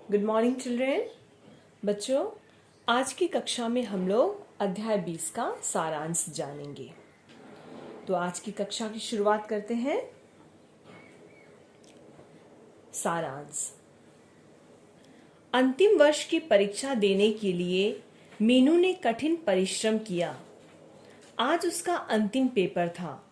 Good morning children. बच्चों, आज की कक्षा में हम लोग अध्याय 20 का सारांश जानेंगे। तो आज की कक्षा की शुरुआत करते हैं। सारांश। अंतिम वर्ष की परीक्षा देने के लिए मीनू ने कठिन परिश्रम किया। आज उसका अंतिम पेपर था।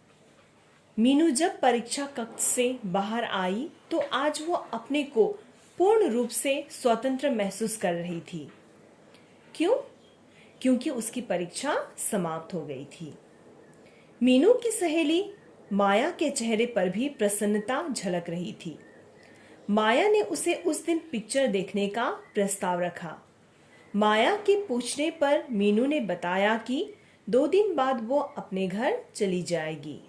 मीनू जब परीक्षा कक्ष से बाहर आई तो आज वो अपने को पूर्ण रूप से स्वतंत्र महसूस कर रही थी। क्यों? क्योंकि उसकी परीक्षा समाप्त हो गई थी। मीनू की सहेली माया के चेहरे पर भी प्रसन्नता झलक रही थी। माया ने उसे उस दिन पिक्चर देखने का प्रस्ताव रखा। माया के पूछने पर मीनू ने बताया कि 2 दिन बाद वो अपने घर चली जाएगी।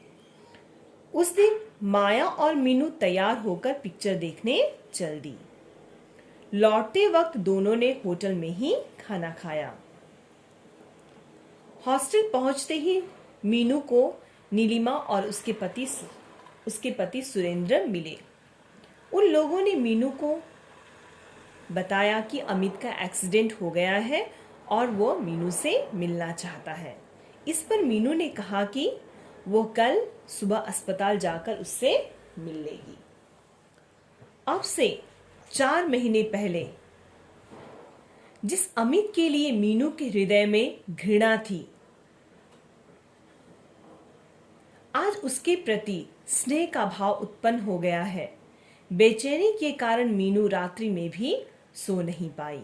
उस दिन माया और मीनू तैयार होकर पिक्चर देखने चल दी। लौटते वक्त दोनों ने होटल में ही खाना खाया। हॉस्टल पहुंचते ही मीनू को नीलिमा और उसके पति सुरेंद्र मिले। उन लोगों ने मीनू को बताया कि अमित का एक्सीडेंट हो गया है और वो मीनू से मिलना चाहता है। इस पर मीनू ने कहा कि वो कल सुबह अस्पताल जाकर उससे मिल लेगी। अब से 4 महीने पहले जिस अमित के लिए मीनू के हृदय में घृणा थी, आज उसके प्रति स्नेह का भाव उत्पन्न हो गया है। बेचैनी के कारण मीनू रात्रि में भी सो नहीं पाई।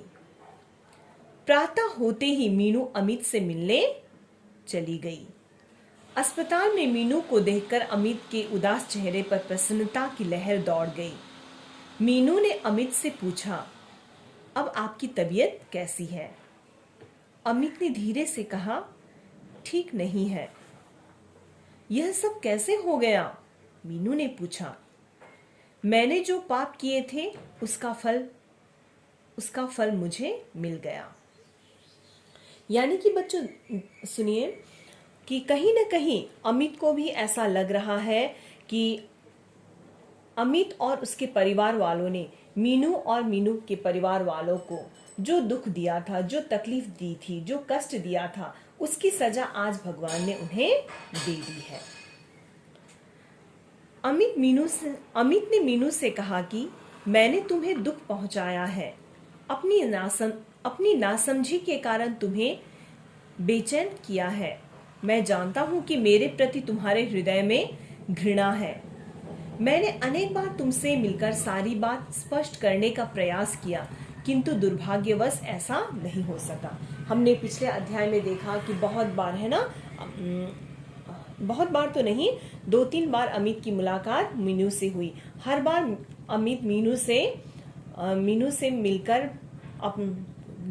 प्रातः होते ही मीनू अमित से मिलने चली गई। अस्पताल में मीनू को देखकर अमित के उदास चेहरे पर प्रसन्नता की लहर दौड़ गई। मीनू ने अमित से पूछा, अब आपकी तबीयत कैसी है? अमित ने धीरे से कहा, ठीक नहीं है। यह सब कैसे हो गया? मीनू ने पूछा। मैंने जो पाप किए थे उसका फल मुझे मिल गया। यानी कि बच्चों सुनिए कि कहीं न कहीं अमित को भी ऐसा लग रहा है कि अमित और उसके परिवार वालों ने मीनू और मीनू के परिवार वालों को जो दुख दिया था, जो तकलीफ दी थी, जो कष्ट दिया था, उसकी सजा आज भगवान ने उन्हें दे दी है। अमित ने मीनू से कहा कि मैंने तुम्हें दुख पहुंचाया है। अपनी नासमझी के कारण तुम्हें बेचैन किया है। मैं जानता हूं कि मेरे प्रति तुम्हारे हृदय में घृणा है। मैंने अनेक बार तुमसे मिलकर सारी बात स्पष्ट करने का प्रयास किया, किंतु दुर्भाग्यवश ऐसा नहीं हो सका। हमने पिछले अध्याय में देखा कि बहुत बार है ना, बहुत बार तो नहीं, 2-3 बार अमित की मुलाकात मीनू से हुई। हर बार अमित मीनू से मिलकर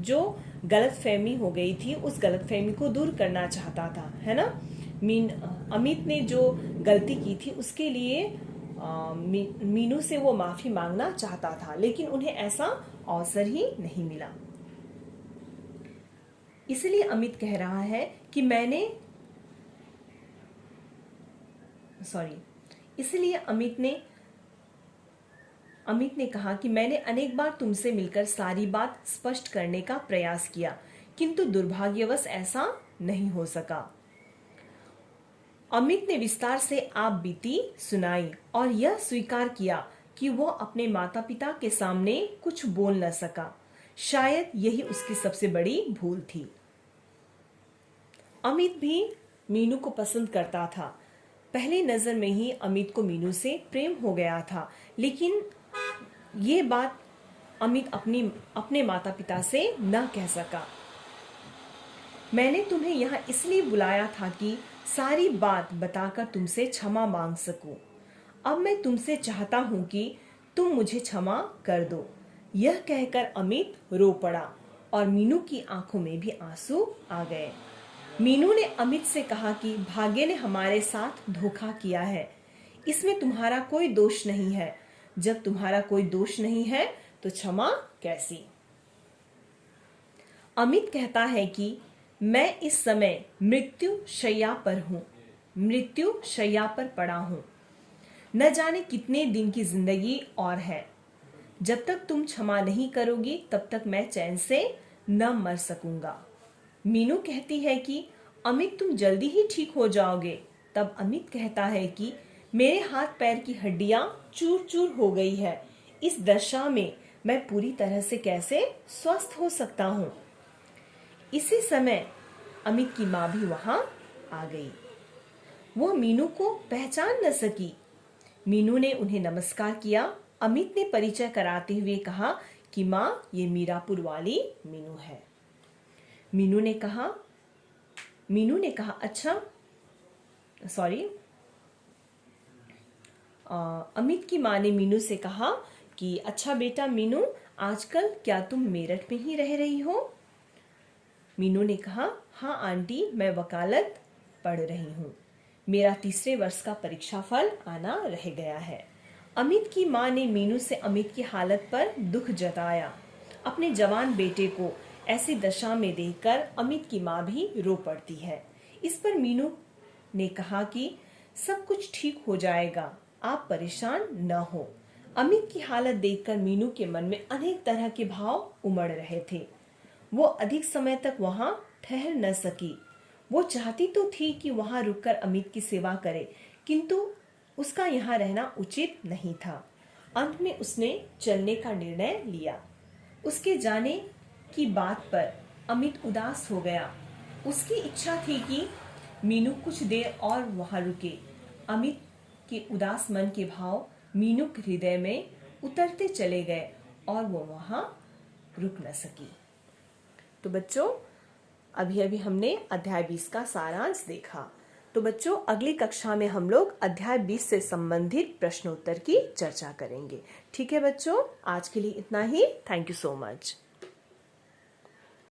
जो गलतफहमी हो गई थी उस गलतफहमी को दूर करना चाहता था, है ना। अमित ने जो गलती की थी उसके लिए मीनू से वो माफी मांगना चाहता था, लेकिन उन्हें ऐसा अवसर ही नहीं मिला। इसलिए अमित कह रहा है कि इसलिए अमित ने कहा कि मैंने अनेक बार तुमसे मिलकर सारी बात स्पष्ट करने का प्रयास किया, किंतु दुर्भाग्यवश ऐसा नहीं हो सका। अमित ने विस्तार से आप बीती सुनाई और यह स्वीकार किया कि वो अपने माता पिता के सामने कुछ बोल न सका। शायद यही उसकी सबसे बड़ी भूल थी। अमित भी मीनू को पसंद करता था। पहली नजर में ही अमित को मीनू से प्रेम हो गया था, लेकिन ये बात अमित अपने माता पिता से न कह सका। मैंने तुम्हें यहाँ इसलिए बुलाया था कि सारी बात बताकर तुमसे क्षमा मांग सकूं। अब मैं तुमसे चाहता हूं कि तुम मुझे क्षमा कर दो। यह कहकर अमित रो पड़ा और मीनू की आंखों में भी आंसू आ गए। मीनू ने अमित से कहा कि भाग्य ने हमारे साथ धोखा किया है, इसमें तुम्हारा कोई दोष नहीं है। जब तुम्हारा कोई दोष नहीं है तो क्षमा कैसी? अमित कहता है कि मैं इस समय मृत्यु शैया पर पड़ा हूं। न जाने कितने दिन की जिंदगी और है। जब तक तुम क्षमा नहीं करोगी तब तक मैं चैन से न मर सकूंगा। मीनू कहती है कि अमित तुम जल्दी ही ठीक हो जाओगे। तब अमित कहता है कि मेरे हाथ पैर की हड्डियां चूर चूर हो गई है, इस दशा में मैं पूरी तरह से कैसे स्वस्थ हो सकता हूँ। इसी समय अमित की माँ भी वहां आ गई। वो मीनू को पहचान न सकी। मीनू ने उन्हें नमस्कार किया। अमित ने परिचय कराते हुए कहा कि माँ, ये मीरापुर वाली मीनू है। मीनू ने कहा अच्छा सॉरी अमित की माँ ने मीनू से कहा कि अच्छा बेटा मीनू, आजकल क्या तुम मेरठ में ही रह रही हो? मीनू ने कहा हाँ आंटी, मैं वकालत पढ़ रही हूँ। मेरा तीसरे वर्ष का परीक्षा फल आना रह गया है। अमित की माँ ने मीनू से अमित की हालत पर दुख जताया। अपने जवान बेटे को ऐसी दशा में देखकर अमित की माँ भी रो पड़ती है। इस पर मीनू ने कहा कि सब कुछ ठीक हो जाएगा, आप परेशान न हो। अमित की हालत देखकर मीनू के मन में अनेक तरह के भाव उमड़ रहे थे। वो अधिक समय तक वहां ठहर न सकी। वो चाहती तो थी कि वहां रुककर अमित की सेवा करे, किंतु उसका यहाँ रहना उचित नहीं था। अंत में उसने चलने का निर्णय लिया। उसके जाने की बात पर अमित उदास हो गया। उसकी इच्छा थी कि मीनू कुछ देर और वहां रुके। अमित के उदास मन के भाव मीनू के हृदय में उतरते चले गए और वो वहां रुक न सकी। तो बच्चों, अभी अभी हमने अध्याय 20 का सारांश देखा। तो बच्चों, अगली कक्षा में हम लोग अध्याय 20 से संबंधित प्रश्नोत्तर की चर्चा करेंगे। ठीक है बच्चों, आज के लिए इतना ही। Thank you so much.